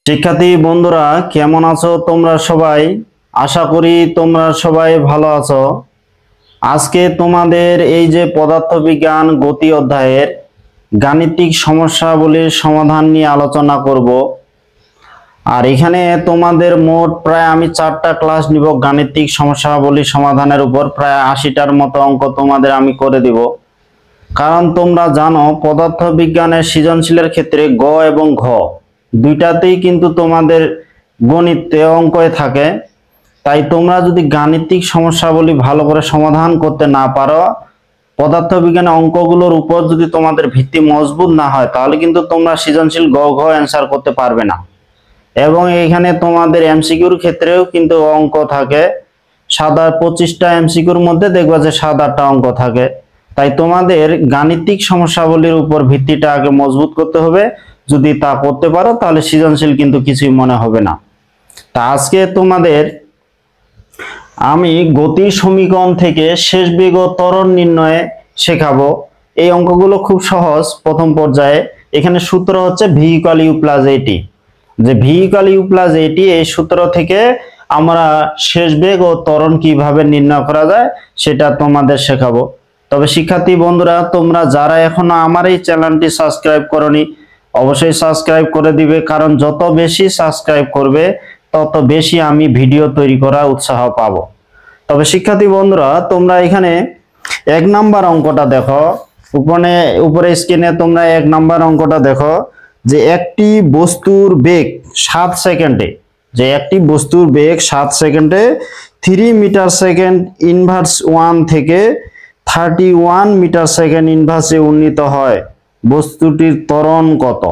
শিক্ষার্থী বন্ধুরা কেমন আছো তোমরা সবাই? আশা করি তোমরা সবাই ভালো আছো। আজকে তোমাদের এই যে পদার্থবিজ্ঞান গতি অধ্যায়ের গাণিতিক সমস্যাগুলির সমাধান নিয়ে আলোচনা করব। আর এখানে তোমাদের মোট প্রায় আমি 4টা ক্লাস নিব গাণিতিক সমস্যাবলী সমাধানের উপর। প্রায় 80টার মতো অঙ্ক তোমাদের আমি করে দিব। কারণ তোমরা জানো পদার্থবিজ্ঞানের সৃজনশীলের ক্ষেত্রে গ এবং ঘ দুইটাতেই কিন্তু তোমাদের গণিতে অঙ্কয়ে থাকে। তাই তোমরা যদি গাণিতিক সমস্যাবলী ভালো করে সমাধান করতে না পারো, পদার্থবিজ্ঞানের অঙ্কগুলোর উপর যদি তোমাদের ভিত্তি মজবুত না হয়, তাহলে কিন্তু তোমরা সৃজনশীল গ ঘ অ্যান্সার করতে পারবে না। এবং এখানে তোমাদের এমসিকিউর ক্ষেত্রেও কিন্তু অঙ্ক থাকে। সাদা 25টা এমসিকিউর মধ্যে দেখবা যে 7-8টা অঙ্ক থাকে। তাই তোমাদের গাণিতিক সমস্যাবলীর উপর ভিত্তিটা আগে মজবুত করতে হবে। যদি তা করতে পারো তাহলে সৃজনশীল কিন্তু কিছুই মনে হবে না। তা আজকে তোমাদের আমি গতির সমীকরণ থেকে শেষ বেগ ও ত্বরণ নির্ণয়ে শেখাবো। এই অঙ্কগুলো খুব সহজ। প্রথম পর্যায়ে এখানে সূত্র হচ্ছে v = u + at, যে v = u + at এই সূত্র থেকে আমরা শেষ বেগ ও ত্বরণ কিভাবে নির্ণয় করা যায় সেটা তোমাদের শেখাবো। তবে শিক্ষার্থী বন্ধুরা, তোমরা যারা এখনো আমার এই চ্যানেলটি সাবস্ক্রাইব করনি, অবশ্যই সাবস্ক্রাইব করে দিবে। কারণ যত বেশি সাবস্ক্রাইব করবে তত বেশি আমি ভিডিও তৈরি করার উৎসাহ পাবো। তবে শিক্ষার্থী বন্ধুরা, তোমরা এখানে 1 নাম্বার অঙ্কটা দেখো। উপরে স্ক্রিনে তোমরা 1 নাম্বার অঙ্কটা দেখো, যে একটি বস্তুর বেগ 7 সেকেন্ডে, 3 মিটার সেকেন্ড ইনভার্স 1 থেকে 31 মিটার সেকেন্ড ইনভার্সে উন্নীত হয়, বস্তুটির ত্বরণ কত?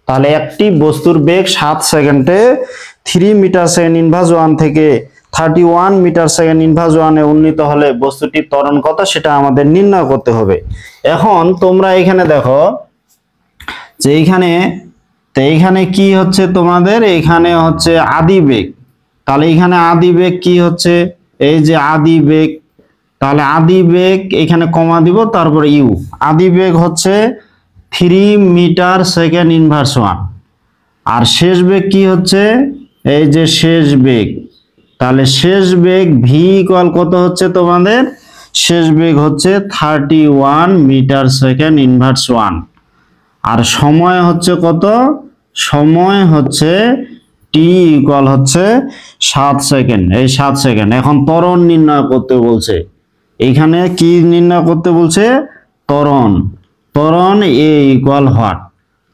তাহলে একটি বস্তুর বেগ 7 সেকেন্ডে 3 মিটার সেকেন্ড ইনভার্স 1 থেকে 31 মিটার সেকেন্ড ইনভার্স 1 এ উন্নীত হলে বস্তুটির ত্বরণ কত সেটা আমাদের নির্ণয় করতে হবে। এখন তোমরা এখানে দেখো যে এইখানে কি হচ্ছে, তোমাদের এখানে হচ্ছে আদি বেগ। তাহলে এখানে আদি বেগ কি হচ্ছে, এই যে আদি বেগ। তাহলে আদি বেগ এখানে কমা দিব, তারপরে ইউ। আদি বেগ হচ্ছে 3 মিটার সেকেন্ড ইনভার্স 1। আর শেষ বেগ কি হচ্ছে, এই যে শেষ বেগ। তাহলে শেষ বেগ ভি ইকুয়াল কত হচ্ছে তোমাদের, শেষ বেগ হচ্ছে 31 মিটার সেকেন্ড ইনভার্স 1। আর সময় হচ্ছে কত, সময় হচ্ছে টি ইকুয়াল হচ্ছে 7 সেকেন্ড। এই 7 সেকেন্ড। এখন ত্বরণ নির্ণয় করতে বলছে। এইখানে কি নির্ণয় করতে বলছে, ত্বরণ। ত্বরণ এ ইকুয়াল হোয়াট?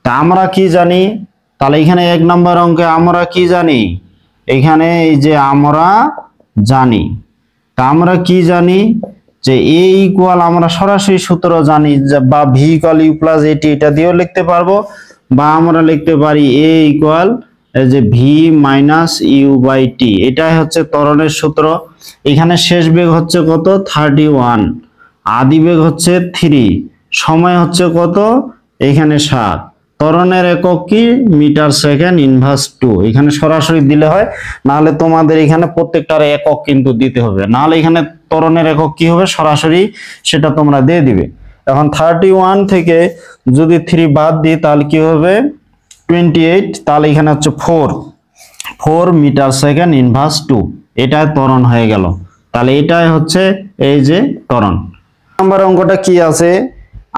তা আমরা কি জানি, তাহলে এখানে 1 নম্বর অঙ্কে আমরা কি জানি, এখানে এই যে আমরা জানি, তা আমরা কি জানি যে এ ইকুয়াল, আমরা সরাসরি সূত্র জানি, বা v = u + at এটা দিয়েও লিখতে পারবো, বা আমরা লিখতে পারি a ইকুয়াল যে v - u/t। এটাই হচ্ছে ত্বরণের সূত্র। এখানে শেষ বেগ হচ্ছে কত, 31, আদি বেগ হচ্ছে 3, সময় হচ্ছে কত, এখানে 7, ত্বরণের একক কি, মিটার সেকেন্ড ইনভার্স 2। এখানে সরাসরি দিলে হয়, নাহলে তোমাদের এখানে প্রত্যেকটার একক কিন্তু দিতে হবে, নাহলে এখানে ত্বরণের একক কি হবে সরাসরি সেটা তোমরা দিয়ে দিবে। এখন 31 থেকে যদি 3 বাদ দিই তাহলে কি হবে, 28। তাহলে এখানে হচ্ছে 4 মিটার সেকেন্ড ইনভার্স 2। এটাই ত্বরণ হয়ে গেল। তাহলে এটাই হচ্ছে এই যে ত্বরণ। নাম্বার অঙ্কটা কি আছে,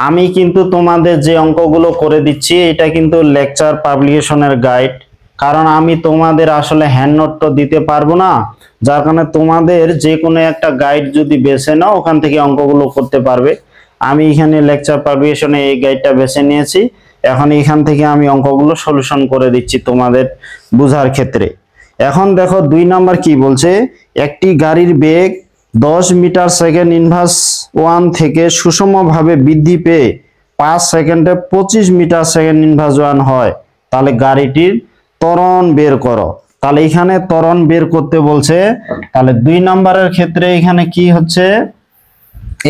আমি কিন্তু তোমাদের যে অঙ্কগুলো করে দিচ্ছি এটা কিন্তু লেকচার পাবলিকেশনের গাইড। কারণ আমি তোমাদের আসলে হ্যান্ড নোট তো দিতে পারবো না, যার কারণে তোমাদের যে কোনো একটা গাইড যদি বেছে নাও ওখান থেকে অঙ্কগুলো করতে পারবে। আমি এখানে লেকচার পাবলিকেশনে এই গাইডটা বেছে নিয়েছি। এখন এখান থেকে আমি অঙ্কগুলো সলিউশন করে দিচ্ছি তোমাদের বোঝার ক্ষেত্রে। এখন দেখো 2 নাম্বার কি বলছে, একটি গাড়ির বেগ 10 মিটার সেকেন্ড ইনভার্স 1 থেকে সুষমভাবে বৃদ্ধি পেয়ে 5 সেকেন্ডে 25 মিটার সেকেন্ড ইনভার্স 1 হয়, তাহলে গাড়িটির ত্বরণ বের করো। তাহলে এখানে ত্বরণ বের করতে বলছে। তাহলে 2 নাম্বারের ক্ষেত্রে এখানে কি হচ্ছে,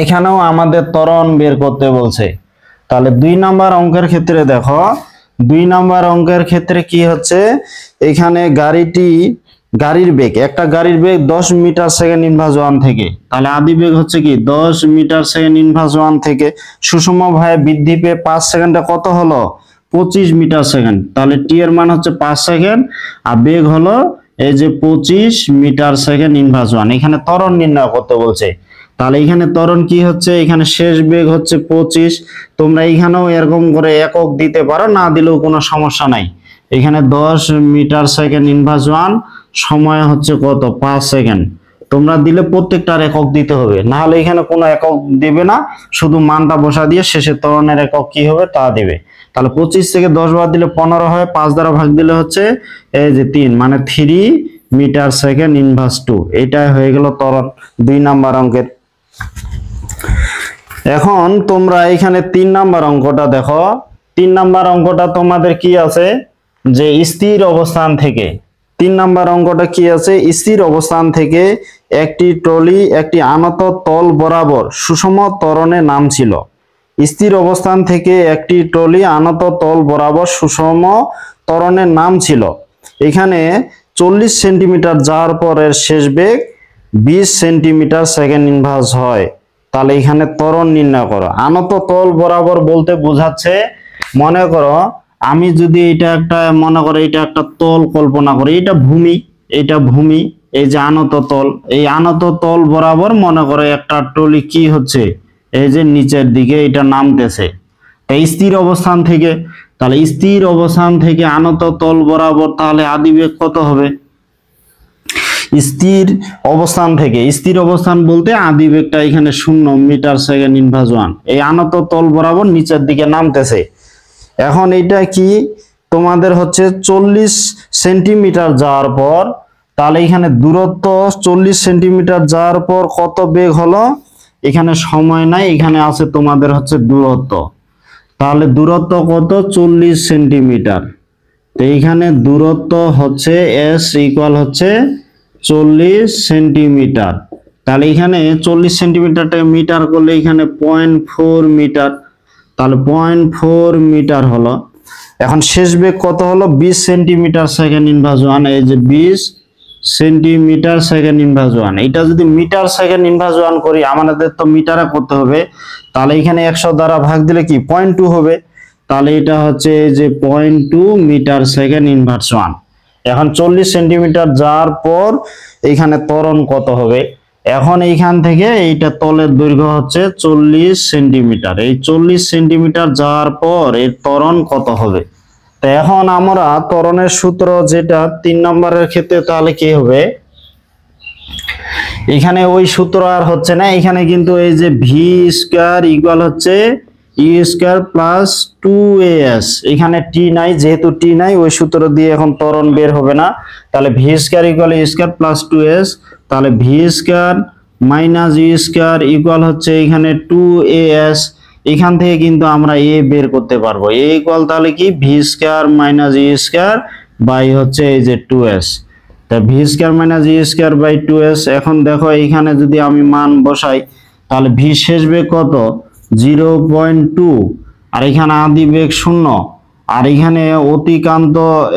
এখানেও আমাদের ত্বরণ বের করতে বলছে। তাহলে 2 নাম্বার অঙ্কের ক্ষেত্রে দেখো, 2 নাম্বার অঙ্কের ক্ষেত্রে কি হচ্ছে, এখানে গাড়ির বেগ, একটা গাড়ির বেগ 10 মিটার সেকেন্ড ইনভার্স 1 থেকে, তাহলে আদি বেগ হচ্ছে কি 10 মিটার সেকেন্ড ইনভার্স 1 থেকে সুষমভাবে বৃদ্ধি পেয়ে 5 সেকেন্ডে কত হলো, 25 মিটার সেকেন্ড। তাহলে টি এর মান হচ্ছে 5 সেকেন্ড আর বেগ হলো এই যে 25 মিটার সেকেন্ড ইনভার্স 1। এখানে ত্বরণ নির্ণয় করতে বলছে। তাহলে এখানে ত্বরণ কি হচ্ছে, এখানে শেষ বেগ হচ্ছে 25। তোমরা এখানেও এরকম করে একক দিতে পারো, না দিলেও কোনো সমস্যা নাই। এখানে 10 মিটার সেকেন্ড ইনভার্স 1 সময় হচ্ছে কত, 5 সেকেন্ড। তোমরা দিলে প্রত্যেকটার একক দিতে হবে, না হলে এখানে কোনো একক দিবে না, শুধু মানটা বসা দিয়ে শেষে ত্বরণের একক কি হবে তা দিবে। তাহলে 25 থেকে 10 বাদ দিলে 15 হয়, 5 দ্বারা ভাগ দিলে হচ্ছে এই যে 3, মানে 3 মিটার সেকেন্ড ইনভার্স 2। এটাই হয়ে গেল ত্বরণ 2 নাম্বার অঙ্কের। এখন তোমরা এখানে 3 নাম্বার অঙ্কটা দেখো। 3 নাম্বার অঙ্কটা তোমাদের কি আছে, যে স্থির অবস্থান থেকে 3 নাম্বার অঙ্কটা কি আছে, স্থির অবস্থান থেকে একটি ট্রলি একটি আনত তল বরাবর সুষম ত্বরণে নামছিল। স্থির অবস্থান থেকে একটি ট্রলি আনত তল বরাবর সুষম ত্বরণে নামছিল। এখানে 40 সেন্টিমিটার যাওয়ার পরের শেষ বেগ 20 সেন্টিমিটার সেকেন্ড ইনভার্স হয়। তাহলে এখানে ত্বরণ নির্ণয় করো। আনত তল বরাবর বলতে বোঝাচ্ছে, মনে করো আমি যদি এটা একটা মনে করো এটা একটা তল কল্পনা করি, এটা ভূমি, এই যে আনত তল, এই আনত তল বরাবর মনে করো একটা ট্রলি কি হচ্ছে, এই যে নিচের দিকে এটা নামতেছে। তাই স্থির অবস্থান থেকে, তাহলে স্থির অবস্থান থেকে আনত তল বরাবর, তাহলে আদিবেগ কত হবে? স্থির অবস্থান থেকে, স্থির অবস্থান বলতে আদিবেগটা এখানে 0 মিটার সেকেন্ড ইনভার্স 1, এই আনত তল বরাবর নিচের দিকে নামতেছে। এখন এটা কি তোমাদের হচ্ছে 40 সেন্টিমিটার যাওয়ার পর, তাহলে এখানে দূরত্ব 40 সেন্টিমিটার যাওয়ার পর কত বেগ হলো, এখানে সময় নাই, এখানে আছে তোমাদের হচ্ছে দূরত্ব। তাহলে দূরত্ব কত, 40 সেন্টিমিটার। তো এইখানে দূরত্ব হচ্ছে এস ইকুয়াল হচ্ছে 40 সেন্টিমিটার। তাহলে এখানে 40 সেন্টিমিটারটাকে মিটার করলে এখানে 0.4 মিটার, তাহলে 0.4 মিটার হলো। এখন শেষ বেগ কত হলো, 20 সেন্টিমিটার সেকেন্ড ইনভার্স 1। এই যে 20 সেন্টিমিটার সেকেন্ড ইনভার্স 1, এটা যদি মিটার সেকেন্ড ইনভার্স 1 করি, আমাদের তো মিটারে করতে হবে। তাহলে এখানে 100 দ্বারা ভাগ দিলে কি 0.2 হবে। তাহলে এটা হচ্ছে এই যে 0.2 মিটার সেকেন্ড ইনভার্স 1। এখন 40 সেন্টিমিটার যাওয়ার পর এখানে ত্বরণ কত হবে, এখন এইখান থেকে এইটা তলের দৈর্ঘ্য হচ্ছে 40 সেন্টিমিটার, এই 40 সেন্টিমিটার যাওয়ার পর এর ত্বরণ কত হবে। তো এখন আমরা ত্বরণের সূত্র যেটা 3 নম্বরের ক্ষেত্রে, তাহলে কি হবে, এখানে ওই সূত্র আর হচ্ছে না, এখানে কিন্তু এই যে ভি স্কয়ার ইকুয়াল হচ্ছে ইউ স্কয়ার প্লাস 2as, এখানে টি নাই, যেহেতু টি নাই ওই সূত্র দিয়ে এখন ত্বরণ বের হবে না। তাহলে v square equal u square plus 2s, তাহলে v square minus u square equal হচ্ছে এখানে 2as। এখান থেকে কিন্তু আমরা এ বের করতে পারবো, এ ইকুয়াল তাহলে কি v square minus u square by হচ্ছে এই যে 2s। তা v square minus u square by 2s। এখন দেখো এইখানে যদি আমি মান বসাই, তাহলে ভি শেষ বেগ কত, 0.2, আর এখানে আদি বেগ 0, আর এখানে অতিক্রান্ত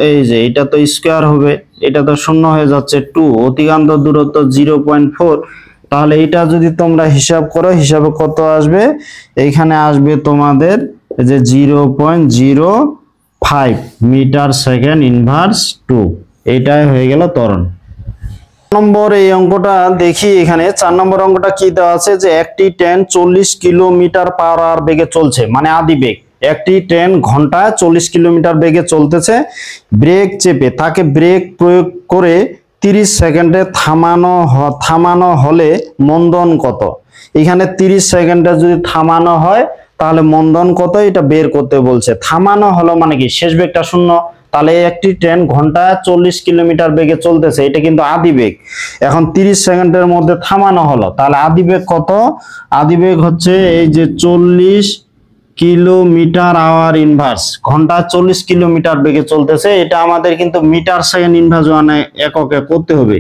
এই যে এটা তো স্কয়ার হবে, এটা তো 0 হয়ে যাচ্ছে 2, অতিক্রান্ত দূরত্ব 0.4। তাহলে এটা যদি তোমরা হিসাব করো, হিসাবে কত আসবে, এইখানে আসবে তোমাদের যে 0.05 মিটার সেকেন্ড ইনভার্স 2। এটাই হয়ে গেল ত্বরণ। নম্বর এই অঙ্কটা দেখি, এখানে 4 নম্বর অঙ্কটা কি দেওয়া আছে, যে একটি ট্রেন 40 কিলোমিটার পার আওয়ার বেগে চলছে, মানে আদি বেগ। একটি ট্রেন ঘন্টায় 40 কিলোমিটার বেগে চলতেছে, ব্রেক চেপে তাকে ব্রেক প্রয়োগ করে 30 সেকেন্ডে থামানো হলে মন্দন কত। এখানে 30 সেকেন্ডে যদি থামানো হয় তাহলে মন্দন কত, এটা বের করতে বলছে। থামানো হলো মানে কি, শেষ বেগটা 0, তাহলে একটি ট্রেন ঘন্টায় 40 কিলোমিটার বেগে চলতেছে, এটা কিন্তু আদি বেগ। এখন 30 সেকেন্ডের মধ্যে থামানো হলো, তাহলে আদি বেগ কত, আদি বেগ হচ্ছে এই যে 40 কিলোমিটার আওয়ার ইনভার্স, ঘন্টা 40 কিলোমিটার বেগে চলতেছে। এটা আমাদের কিন্তু মিটার সেকেন্ড ইনভার্স 1 এককে করতে হবে।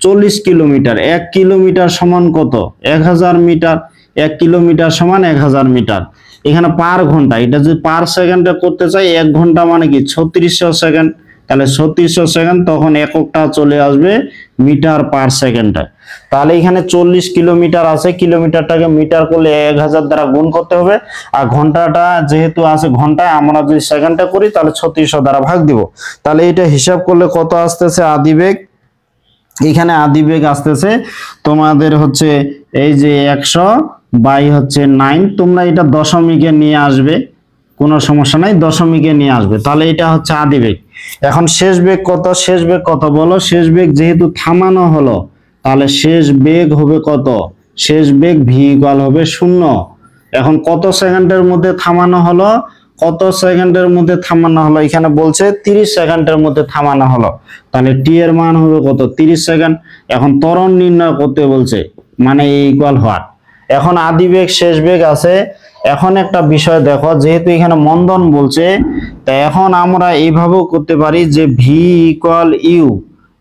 40 কিলোমিটার, 1 কিলোমিটার সমান কত, 1000 মিটার, 1 কিলোমিটার সমান 1000 মিটার। এখানে পার ঘন্টা, এটা যদি পার সেকেন্ডে করতে চাই, 1 ঘন্টা মানে কি 3600 সেকেন্ড, তাহলে 3600 সেকেন্ড, তখন এককটা চলে আসবে মিটার পার সেকেন্ডে। তাহলে এখানে 40 কিলোমিটার আছে, কিলোমিটারটাকে মিটার করলে 1000 দ্বারা গুণ করতে হবে, আর ঘন্টাটা যেহেতু আছে ঘন্টায়, আমরা যদি সেকেন্ডে করি তাহলে 3600 দ্বারা ভাগ দিব। তাহলে এটা হিসাব করলে কত আসতেছে আদিবেগ? এখানে আদিবেগ আসতেছে তোমাদের হচ্ছে এই যে 100 বাই হচ্ছে 9, তোমরা এটা দশমিকে নিয়ে আসবে, কোনো সমস্যা নাই, দশমিকে নিয়ে আসবে। তাহলে এটা হচ্ছে আদিবেগ। এখন শেষ বেগ কত? শেষ বেগ কত বলো? শেষ বেগ যেহেতু থামানো হলো, তাহলে শেষ বেগ হবে কত? শেষ বেগ ভি ইকুয়াল হবে 0। এখন কত সেকেন্ডের মধ্যে থামানো হলো? কত সেকেন্ডের মধ্যে থামানো হলো? এখানে বলছে 30 সেকেন্ডের মধ্যে থামানো হলো, তাহলে টি এর মান হবে কত? 30 সেকেন্ড। এখন ত্বরণ নির্ণয় করতে বলছে, মানে ইকুয়াল হোয়াট। এখন আদিবেগ শেষ বেগ আছে। এখন একটা বিষয় দেখো, যেহেতু এখানে মন্দন বলছে, তা এখন আমরা এইভাবেও করতে পারি যে ভি ইকুয়াল ইউ,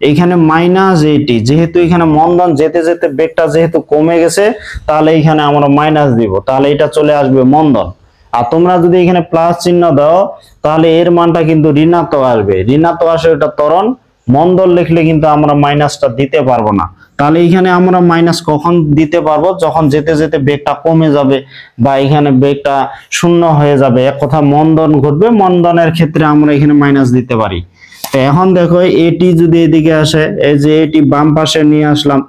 এখানে -80, যেহেতু এখানে মন্দন যেতে যেতে বেগটা যেহেতু কমে গেছে, তাহলে এখানে আমরা মাইনাস দিব, তাহলে এটা চলে আসবে মন্দন। আর তোমরা যদি এখানে প্লাস চিহ্ন দাও, তাহলে এর মানটা কিন্তু ঋণাত্মক আসবে, ঋণাত্মক আসে এটা ত্বরণ। মন্দন লিখলে কিন্তু আমরা মাইনাসটা দিতে পারবো না। তাহলে এখানে আমরা মাইনাস কখন দিতে পারবো? যখন যেতে যেতে বেগটা কমে যাবে বা এখানে বেগটা শূন্য হয়ে যাবে, এক কথা মন্দন ঘটবে, মন্দনের ক্ষেত্রে আমরা এখানে মাইনাস দিতে পারি। তো এখন দেখো এটি যদি এদিকে আসে, এই যে এটি বাম পাশে নিয়ে আসলাম,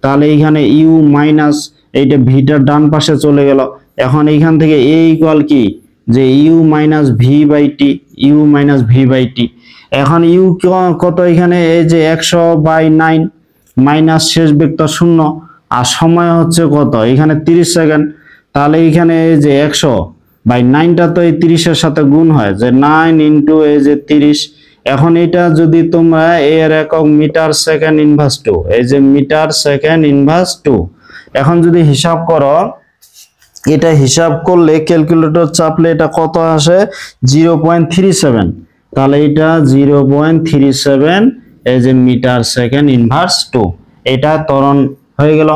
তাহলে এখানে ইউ মাইনাস এইটা ভিটার ডান পাশে চলে গেল। এখন এইখান থেকে এ ইকুয়াল কি? যে u minus v by t, u minus v by t. এখন ইউ কত? এখানে এই যে 100/9 মাইনাস শেষ বেগটা 0, আর সময় হচ্ছে কত? এখানে 30 সেকেন্ড। তাহলে এখানে এই যে 100/9টা তো এই 30-এর সাথে গুণ হয়, যে 9 ইন্টু এই যে 30। এখন এটা যদি তোমরা এর একক মিটার সেকেন্ড ইনভার্স 2, এই যে মিটার সেকেন্ড ইনভার্স 2, এখন যদি হিসাব করো, এটা হিসাব করলে ক্যালকুলেটর চাপলে এটা কত আসে? 0.37। তাহলে এটা 0.37 এই যে মিটার সেকেন্ড ইনভার্স 2, এটা ত্বরণ হয়ে গেল।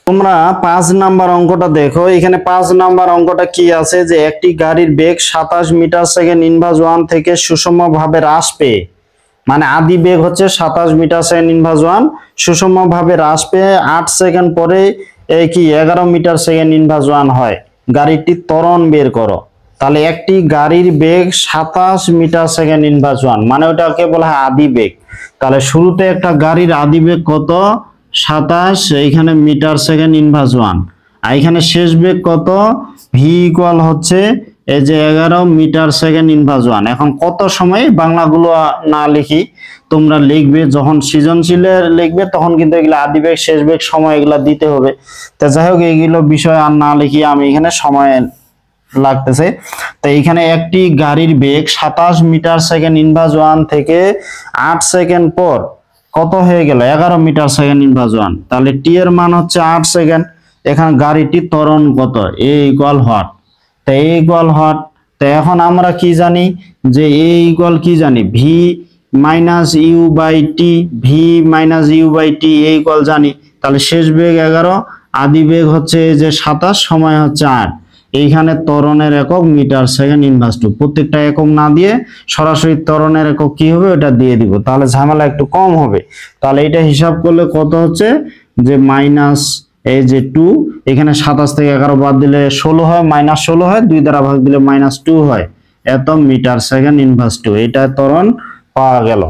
তোমরা 5 নাম্বার অঙ্কটা দেখো, এখানে 5 নাম্বার অঙ্কটা কি আছে? যে একটি গাড়ির বেগ 27 মিটার সেকেন্ড ইনভার্স 1 থেকে সুষমভাবে হ্রাস পেয়ে, মানে আদি বেগ হচ্ছে 27 মিটার সেকেন্ড ইনভার্স 1, সুষমভাবে হ্রাস পেয়ে 8 সেকেন্ড পরে এই কি 11 মিটার সেকেন্ড ইনভার্স 1 হয়, গাড়িটির ত্বরণ বের করো। তাহলে একটি গাড়ির বেগ 27 মিটার সেকেন্ড ইনভার্স 1, মানে ওটাকে বলা হয় আদি বেগ। তাহলে শুরুতে একটা গাড়ির আদি বেগ কত? 27 এইখানে মিটার সেকেন্ড ইনভার্স 1, আর এখানে শেষ বেগ কত? ভি ইকুয়াল হচ্ছে এই যে 11 মিটার সেকেন্ড ইনভার্স 1। এখন কত সময়, বাংলাগুলো না লিখি, তোমরা লিখবে যখন সৃজনশীলে লিখবে তখন কিন্তু এগুলো আদি বেগ শেষ বেগ সময় এগুলা দিতে হবে। তা যাই হোক, এইগুলো বিষয় আর না লিখি, আমি এখানে সময় লাগতেছে। তো এইখানে একটি গাড়ির বেগ 27 মিটার সেকেন্ড ইনভার্স 1 থেকে 8 সেকেন্ড পর কত হয়ে গেল? 11 মিটার সেকেন্ড ইনভার্স 1। তাহলে টি এর মান হচ্ছে 8 সেকেন্ড। এখানে গাড়িটির ত্বরণ কত? এ ইকুয়াল হোয়াট? তো এ ইকুয়াল হোয়াট? তো এখন আমরা কি জানি? যে এ ইকুয়াল কি জানি? V minus u by t, v minus u by t a equal জানি। তাহলে শেষ বেগ 11, আদি বেগ হচ্ছে যে 27, সময় হচ্ছে 8। এইখানে ত্বরণের একক মিটার সেকেন্ড ইনভার্স 2, প্রত্যেকটা একক না দিয়ে সরাসরি ত্বরণের একক কি হবে ওটা দিয়ে দিব, তাহলে ঝামেলা একটু কম হবে। তাহলে এটা হিসাব করলে কত হচ্ছে? যে মাইনাস এই যে 2, এখানে 27 থেকে 11 বাদ দিলে 16 হয়, -16 হয়, 2 দ্বারা ভাগ দিলে -2 হয়, এত মিটার সেকেন্ড ইনভার্স 2, এটা ত্বরণ পাওয়া গেল।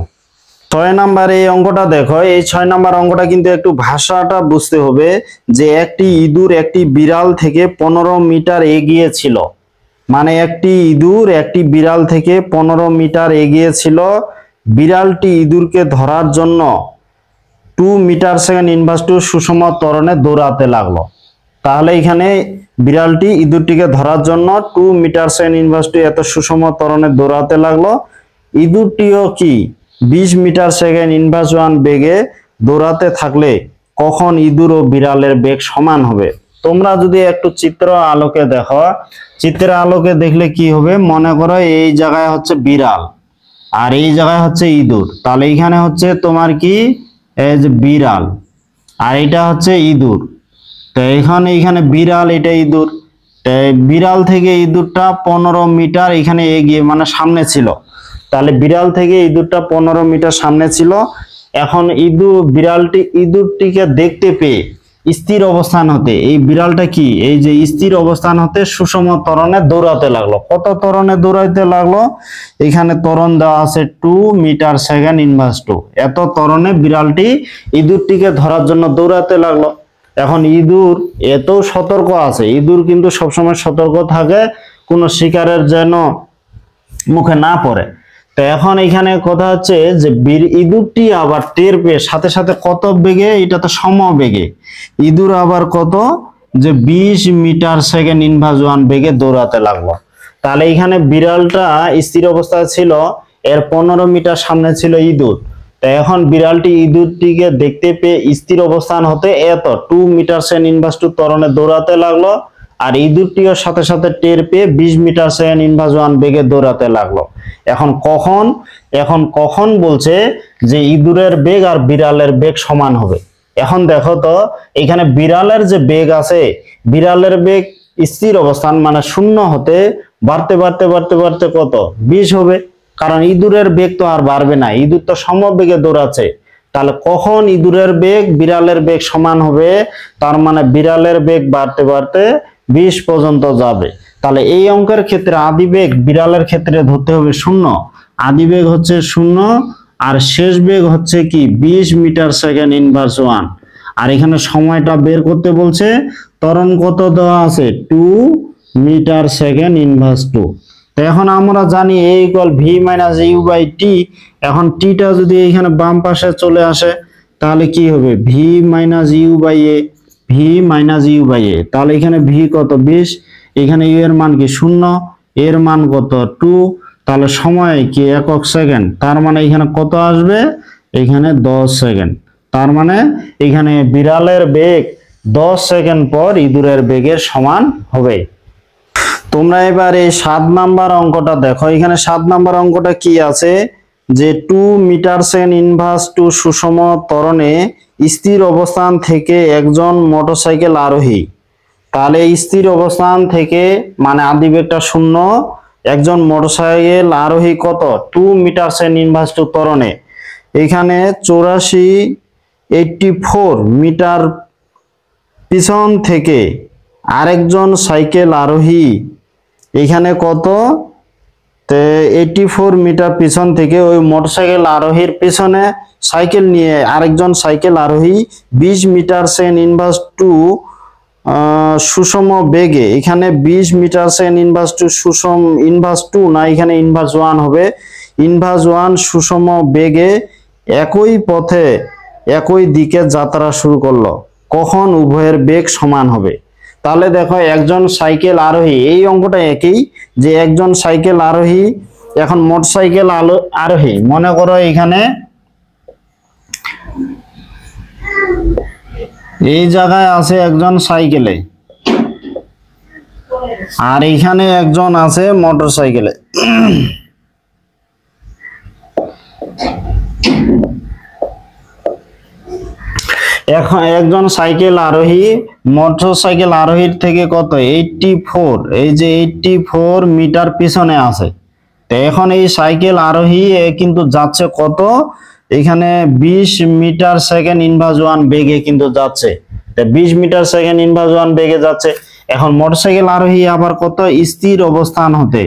6 নাম্বার এই অঙ্কটা দেখো, এই 6 নাম্বার অঙ্কটা কিন্তু একটু ভাষাটা বুঝতে হবে। যে একটি ইঁদুর একটি বিড়াল থেকে 15 মিটার এগিয়ে ছিল, মানে একটি ইঁদুর একটি বিড়াল থেকে 15 মিটার এগিয়ে ছিল, বিড়ালটি ইঁদুরকে ধরার জন্য 2 মিটার সেকেন্ড ইনভার্স 2 সুষম ত্বরণে দৌড়াতে লাগলো। তাহলে এখানে বিড়ালটি ইঁদুরটিকে ধরার জন্য 2 মিটার সেকেন্ড ইনভার্স 2 এত সুষম ত্বরণে দৌড়াতে লাগলো। ইঁদুরটিও কি 20 মিটার সেকেন্ড ইনভার্স 1 বেগে দৌড়াতে থাকলে কখন ইঁদুর ও বিড়ালের বেগ সমান হবে? তোমরা যদি একটু চিত্র আলোকে দেখো, চিত্রের আলোকে দেখলে কি হবে? মনে করো এই জায়গায় হচ্ছে বিড়াল আর এই জায়গায় হচ্ছে ইঁদুর, তাহলে এখানে হচ্ছে তোমার কি এই যে বিড়াল আর এটা হচ্ছে ইঁদুর। তো এইখানে বিড়াল, এটা ইঁদুর। বিড়াল থেকে ইঁদুরটা 15 মিটার এখানে এগিয়ে, মানে সামনে ছিল। তাহলে বিড়াল থেকে ইঁদুরটা 15 মিটার সামনে ছিল। এখন বিড়ালটি ইঁদুরটিকে দেখতে পেয়ে স্থির অবস্থান হতে, এই বিড়ালটা কি এই যে স্থির অবস্থান হতে সুষম ত্বরণে দৌড়াতে লাগলো। কত ত্বরণে দৌড়াইতে লাগলো? এখানে ত্বরণ দেওয়া আছে 2 মিটার সেকেন্ড ইনভার্স 2। এত ত্বরণে বিড়ালটি ইঁদুরটিকে ধরার জন্য দৌড়াতে লাগলো। এখন ইঁদুর এত সতর্ক আছে, ইঁদুর কিন্তু সবসময় সতর্ক থাকে কোনো শিকারের যেন মুখে না পড়ে। তো এখন এখানে কথা হচ্ছে যে ইঁদুরটি আবার টের পেয়ে সাথে সাথে কত বেগে, এটা তো সমবেগে, ইঁদুর আবার কত যে 20 মিটার সেকেন্ড ইনভার্স 1 বেগে দৌড়াতে লাগলো। তাহলে এখানে বিড়ালটা স্থির অবস্থায় ছিল, এর 15 মিটার সামনে ছিল ইঁদুর। তো এখন বিড়ালটি ইঁদুরটিকে দেখতে পেয়ে স্থির অবস্থান হতে এত 2 মিটার সেকেন্ড ইনভার্স 2 ত্বরণে দৌড়াতে লাগলো, আর ইঁদুরটিও সাথে সাথে টের পেয়ে 20 মিটার সেকেন্ড ইনভার্স 1 বেগে দৌড়াতে লাগলো। এখন কখন বলছে যে ইঁদুরের বেগ আর বিড়ালের বেগ সমান হবে? এখন দেখো তো এখানে বিড়ালের যে বেগ আছে, বিড়ালের বেগ স্থির অবস্থান মানে শূন্য হতে বাড়তে বাড়তে বাড়তে বাড়তে কত 20 হবে, কারণ ইঁদুরের বেগ তো আর বাড়বে না, ইঁদুর তো সমবেগে দৌড়াচ্ছে। তাহলে কখন ইঁদুরের বেগ বিড়ালের বেগ সমান হবে? তার মানে বিড়ালের বেগ বাড়তে বাড়তে 20 পর্যন্ত যাবে। তাহলে এই অঙ্কের ক্ষেত্রে আদি বেগ বিড়ালের ক্ষেত্রে ধরতে হবে 0, আদি বেগ হচ্ছে 0 আর শেষ বেগ হচ্ছে কি 20 মিটার সেকেন্ড ইনভার্স 1। আর এখানে সময়টা বের করতে বলছে, ত্বরণ কত দেওয়া আছে 2 মিটার সেকেন্ড ইনভার্স 2। তো এখন আমরা জানি a equal v minus u by t. এখন টিটা যদি এখানে বাম পাশে চলে আসে তাহলে কি হবে v minus u by a, v minus u by a. তাহলে এখানে v কত 20, এখানে ইউ এর মান কি 0, এর মান কত 2, তাহলে সময় কি একক সেকেন্ড, তার মানে এখানে কত আসবে এখানে 10 সেকেন্ড। তার মানে এখানে বিড়ালের বেগ 10 সেকেন্ড পর ইঁদুরের বেগের সমান হবে। তোমরা এবার এই 7 নাম্বার অঙ্কটা দেখো। এখানে 7 নাম্বার অঙ্কটা কি আছে যে 2 মিটার সেকেন্ড ইনভার্স 2 সুষম ত্বরণে স্থির অবস্থান থেকে একজন মোটরসাইকেল আরোহী, তাহলে স্থির অবস্থান থেকে মানে আদি বেগটা 0, একজন মোটরসাইকেল আরোহী কত 2 মিটার সেকেন্ড ইনভার্স 2 ত্বরণে এখানে 84 মিটার পিছন থেকে আরেকজন সাইকেল আরোহী এখানে কত 84 মিটার পিছন থেকে ওই মোটরসাইকেল আরোহীর পিছনে সাইকেল নিয়ে আরেকজন সাইকেল আরোহী 20 মিটার সেকেন্ড ইনভার্স 2 সুষম বেগে, এখানে 20 মিটার সেকেন্ড ইনভার্স 2 সুষম ইনভার্স 2 না, এখানে ইনভার্স 1 হবে, ইনভার্স 1 সুষম বেগে একই পথে একই দিকে যাত্রা শুরু করলো, কখন উভয়ের বেগ সমান হবে? তাহলে দেখো একজন সাইকেল আরোহী, এই অঙ্কটা একই যে একজন সাইকেল আরোহী, এখন মোটরসাইকেল আরোহী মনে করো এখানে এই জায়গায় আছে একজন সাইকেলে আর এখানে একজন আছে মোটরসাইকেলে। এখন একজন সাইকেল আরোহী মোটরসাইকেল আরোহীর থেকে কত 84, এই যে 84 মিটার পিছনে আছে। তো এখন এই সাইকেল আরোহী কিন্তু যাচ্ছে কত এখানে 20 মিটার সেকেন্ড ইনভার্স 1 বেগে কিন্তু যাচ্ছে। তো 20 মিটার সেকেন্ড ইনভার্স 1 বেগে যাচ্ছে। এখন মোটরসাইকেল আরোহী আবার কত স্থির অবস্থান হতে,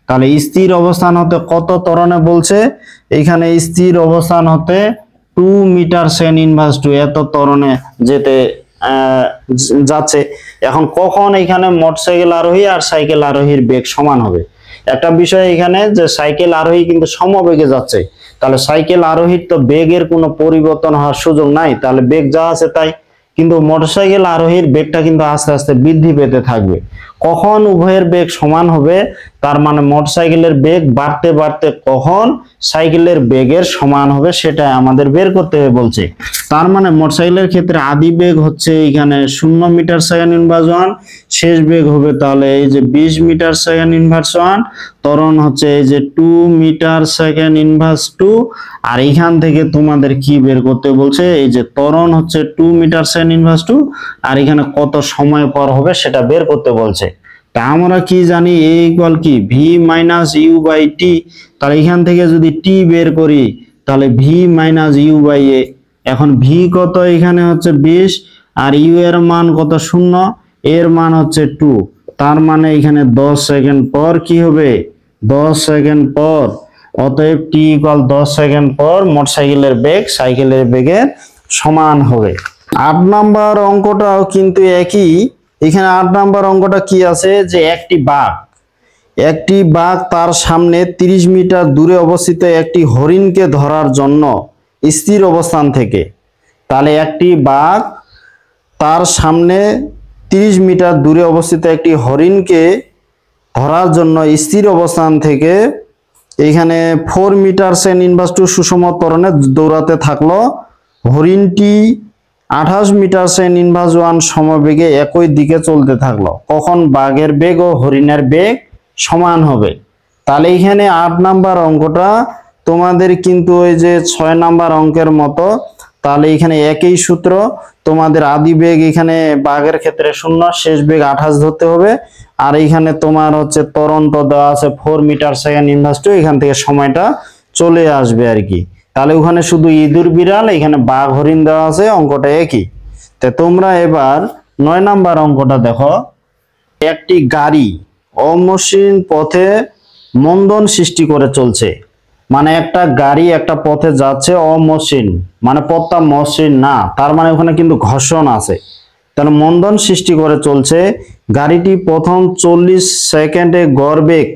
তাহলে স্থির অবস্থান হতে কত ত্বরণে বলছে, এখানে স্থির অবস্থান হতে 2 মিটার সেকেন্ড ইনভার্স 2 এত ত্বরণে যেতে যাচ্ছে। এখন কখন এখানে মোটরসাইকেল আরোহী আর সাইকেল আরোহীর বেগ সমান হবে? একটা বিষয় এখানে যে সাইকেল আরোহী কিন্তু সমবেগে যাচ্ছে, তাহলে সাইকেল আরোহীর তো বেগের কোনো পরিবর্তন হওয়ার সুযোগ নাই, তাহলে বেগ যা আছে তাই। কিন্তু মোটরসাইকেল আরোহীর বেগটা কিন্তু আস্তে আস্তে বৃদ্ধি পেতে থাকবে। কখন উভয়ের বেগ সমান হবে? তার মানে মোটরসাইকেলের বেগ বাড়তে বাড়তে কখন সাইকেলের বেগের সমান হবে সেটা আমাদের বের করতে হবে বলছে। তার মানে মোটরসাইকেলের ক্ষেত্রে আদি বেগ হচ্ছে এখানে 0 মিটার সেকেন্ড ইনভার্স 1, শেষ বেগ হবে তাহলে এই যে 20 মিটার সেকেন্ড ইনভার্স 1, ত্বরণ হচ্ছে এই যে 2 মিটার সেকেন্ড ইনভার্স 2। আর এখান থেকে তোমাদের কি বের করতে বলছে, এই যে ত্বরণ হচ্ছে 2 মিটার সেকেন্ড ইনভার্স 2 আর এখানে কত সময় পর হবে সেটা বের করতে বলছে। তা আমরা কি জানি a ইকুয়াল কি v মাইনাস ইউ বাই টি, তাহলে এখান থেকে যদি টি বের করি তাহলে ভি মাইনাস ইউ বাই এ। এখন ভি কত এখানে হচ্ছে 20 আর ইউ এর মান কত 0, এর মান হচ্ছে 2, তার মানে এখানে 10 সেকেন্ড পর কি হবে 10 সেকেন্ড পর, অতএব টি ইকুয়াল 10 সেকেন্ড পর মোটরসাইকেলের বেগ সাইকেলের বেগের সমান হবে। 8 নাম্বার অঙ্কটাও কিন্তু একই। এখানে 8 নাম্বার অঙ্কটা কি আছে যে একটি বাঘ তার সামনে 30 মিটার দূরে অবস্থিত একটি হরিণকে ধরার জন্য স্থির অবস্থান থেকে, তাহলে একটি বাঘ তার সামনে 30 মিটার দূরে অবস্থিত একটি হরিণকে ধরার জন্য স্থির অবস্থান থেকে এখানে 4 মিটার সেকেন্ড ইনভার্স টু সুষম ত্বরণে দৌড়াতে থাকলো। হরিণটি 28 মিটার সেকেন্ড ইনভার্স 1 সমবেগে একই দিকে চলতে থাকলো। কখন বাঘের বেগ ও হরিণের বেগ সমান হবে? তাহলে এখানে 8 নাম্বার অঙ্কটা তোমাদের কিন্তু ওই যে 6 নাম্বার অঙ্কের মতো, তাহলে এখানে একই সূত্র। তোমাদের আদি বেগ এখানে বাঘের ক্ষেত্রে 0, শেষ বেগ 28 ধরতে হবে। আর এখানে তোমার হচ্ছে ত্বরণ তো দেওয়া আছে 4 মিটার সেকেন্ড ইনভার্স টু, এখান থেকে সময়টা চলে আসবে আর কি। তাহলে ওখানে শুধু ইঁদুর বিড়াল, এখানে বাঘ হরিণ দেওয়া আছে, অঙ্কটা একই। তো তোমরা এবার 9 নাম্বার অঙ্কটা দেখো। একটি গাড়ি অমসৃণ পথে মন্দন সৃষ্টি করে চলছে, মানে একটা গাড়ি একটা পথে যাচ্ছে অমসৃণ, মানে পথটা মসৃণ না, তার মানে ওখানে কিন্তু ঘর্ষণ আছে, তাহলে মন্দন সৃষ্টি করে চলছে। গাড়িটি প্রথম 40 সেকেন্ডে গড় বেগ,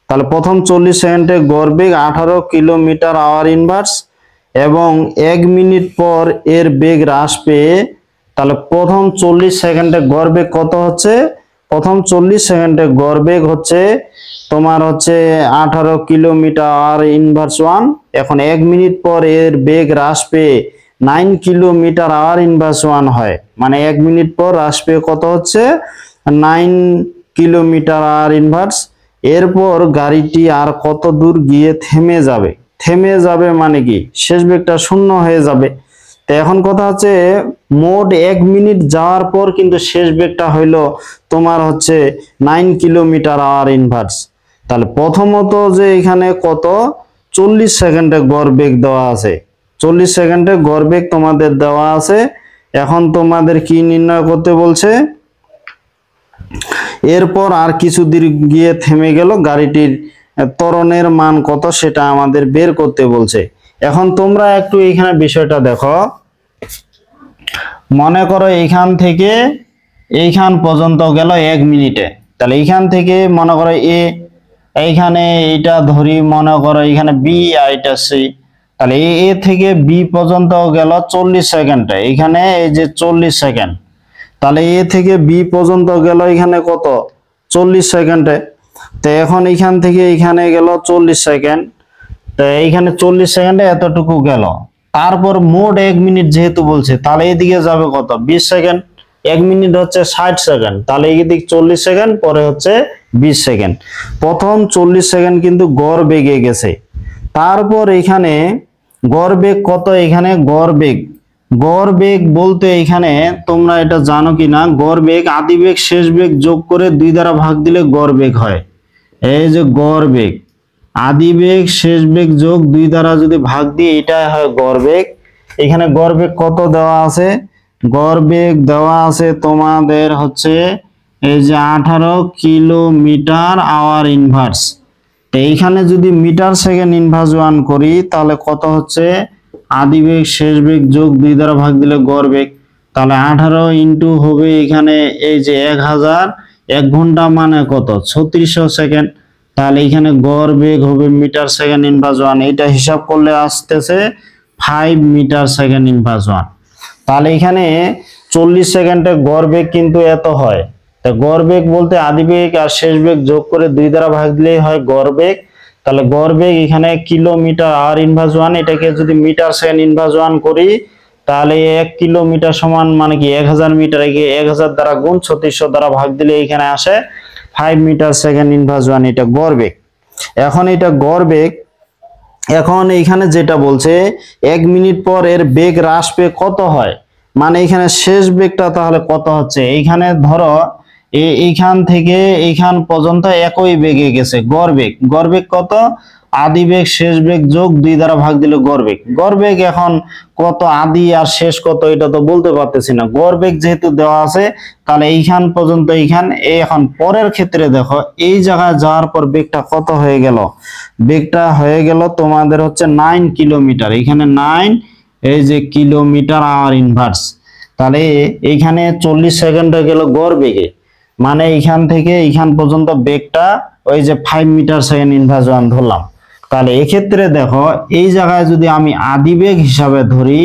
তাহলে প্রথম 40 সেকেন্ডে গড় বেগ 18 কিলোমিটার আওয়ার ইনভার্স, এবং 1 মিনিট পর এর বেগ হ্রাস পেয়ে, তাহলে প্রথম 40 সেকেন্ডে গড় বেগ কত হচ্ছে? প্রথম 40 সেকেন্ডে গড় বেগ হচ্ছে তোমার হচ্ছে 18 কিলোমিটার আর ইনভার্স 1। এখন 1 মিনিট পর এর বেগ হ্রাস পেয়ে 9 কিলোমিটার আওয়ার ইনভার্স 1 হয়, মানে 1 মিনিট পর হ্রাস পেয়ে কত হচ্ছে 9 কিলোমিটার আওয়ার ইনভার্স। এরপর গাড়িটি আর কত দূর গিয়ে থেমে যাবে মানে কি শেষ বেগটা 0 হয়ে যাবে। তো এখন কথা হচ্ছে মোট 1 মিনিট যাওয়ার পর কিন্তু শেষ বেগটা হইলো তোমার হচ্ছে 9 কিলোমিটার আওয়ার ইনভার্স। তাহলে প্রথমত যে এখানে কত 40 সেকেন্ডে গড় বেগ দেওয়া আছে, 40 সেকেন্ডে গড় বেগ তোমাদের দেওয়া আছে। এখন তোমাদের কি নির্ণয় করতে বলছে? এরপর আর কিছু দূর গিয়ে থেমে গেল, গাড়িটির ত্বরণের মান কত সেটা আমাদের বের করতে বলছে। এখন তোমরা একটু এখানে বিষয়টা দেখো। মনে করো এইখান থেকে এইখান পর্যন্ত গেল 1 মিনিটে, তাহলে এইখান থেকে মনে করো এইখানে এটা ধরি, মনে করো এখানে বি আর এটা সি, তাহলে এ থেকে বি পর্যন্ত গেল 40 সেকেন্ডে, এখানে এই যে 40 সেকেন্ড, তাহলে এ থেকে বি পর্যন্ত গেল এখানে কত 40 সেকেন্ডে। তো এখন এইখান থেকে এখানে গেল 40 সেকেন্ড, তো এইখানে 40 সেকেন্ডে এতটুকু গেল। তারপর মোট 1 মিনিট যেহেতু বলছে, তাহলে এদিকে যাবে কত 20 সেকেন্ড, 1 মিনিট হচ্ছে 60 সেকেন্ড, তাহলে এইদিকে 40 সেকেন্ড, পরে হচ্ছে 20 সেকেন্ড। প্রথম 40 সেকেন্ড কিন্তু গড় বেগে গেছে। তারপর এখানে গড় বেগ কত? এখানে গড় বেগ বলতে এখানে তোমরা এটা জানো কি না, গড় বেগ আদি বেগ শেষ বেগ যোগ করে 2 দ্বারা ভাগ দিলে গড় বেগ হয়। এই যে গড় বেগ আদি বেগ শেষ বেগ যোগ 2 দ্বারা যদি ভাগ দিই এটা হয় গড় বেগ। এখানে গড় বেগ কত দেওয়া আছে? গড় বেগ দেওয়া আছে তোমাদের হচ্ছে এই যে 18 কিলোমিটার আওয়ার ইনভার্স। তো এইখানে যদি মিটার সেকেন্ড ইনভার্স 1 করি তাহলে কত হচ্ছে? আদি বেগ শেষ বেগ যোগ 2 দ্বারা ভাগ দিলে গড় বেগ, তাহলে 18 ইন্টু হবে এখানে এই যে 1000, 1 ঘন্টা মানে কত 3600 সেকেন্ড। তাহলে এখানে গড় বেগ হবে মিটার সেকেন্ড ইনভার্স 1, এটা হিসাব করলে আসতেছে 5 মিটার সেকেন্ড ইনভার্স 1। তাহলে এখানে 40 সেকেন্ডে গড় বেগ কিন্তু এত হয়। তা গড় বেগ বলতে আদি বেগ আর শেষ বেগ যোগ করে 2 দ্বারা ভাগ দিলেই হয় গড় বেগ। তাহলে গড় বেগ এখানে কিলোমিটার আর ইনভার্স 1, এটাকে যদি মিটার সেকেন্ড ইনভার্স 1 করি তাহলে 1 কিলোমিটার সমান মানে কি 1000 মিটার, 1000 দ্বারা গুণ 3600 দ্বারা ভাগ দিলে এখানে আসে 5 মিটার সেকেন্ড ইনভার্স 1, এটা গড় বেগ। এখন এটা গড় বেগ, এখন এইখানে যেটা বলছে 1 মিনিট পর এর বেগ হ্রাস পেয়ে কত হয়, মানে এখানে শেষ বেগটা তাহলে কত হচ্ছে? এইখানে ধরো এইখান থেকে এইখান পর্যন্ত একই বেগে গেছে গড় বেগ কত আদি বেগ শেষ বেগ যোগ 2 দ্বারা ভাগ দিলে গড় বেগ। গড় বেগ এখন কত আদি আর শেষ কত এটা তো বলতে পারতেছি না। গড় বেগ যেহেতু দেওয়া আছে তাহলে এইখান পর্যন্ত এইখান এখন পরের ক্ষেত্রে দেখো এই জায়গায় যাওয়ার পর বেগটা কত হয়ে গেল, বেগটা হয়ে গেল তোমাদের হচ্ছে 9 কিলোমিটার। এখানে 9 এই যে কিলোমিটার আওয়ার ইনভার্স। তাহলে এইখানে 40 সেকেন্ডে গেল গড় বেগে, মানে এইখান থেকে এইখান পর্যন্ত বেগটা ওই যে 5 মিটার সেকেন্ড ইনভার্স 1 ধরলাম। তাহলে এক্ষেত্রে দেখো এই জায়গায় যদি আমি আদি বেগ হিসাবে ধরি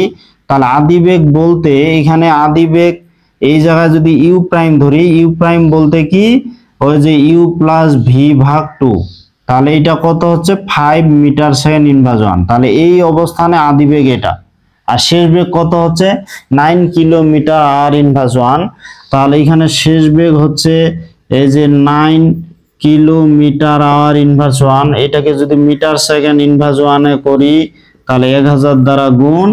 তাহলে আদি বেগ বলতে এখানে আদি বেগ এই জায়গায় যদি ইউ প্রাইম ধরি, ইউ প্রাইম বলতে কি ওই যে ইউ প্লাস ভি ভাগ 2, তাহলে এটা কত হচ্ছে 5 মিটার সেকেন্ড ইনভার্স 1। তাহলে এই অবস্থানে আদি বেগ এটা, আর শেষ বেগ কত হচ্ছে 9 কিলোমিটার আর ইনভার্স 1। তাহলে এখানে শেষ বেগ হচ্ছে এই যে 9 কিলোমিটার আওয়ার ইনভার্স 1। এটাকে যদি মিটার সেকেন্ড ইনভার্স 1 এ করি তাহলে 1000 দ্বারা গুণ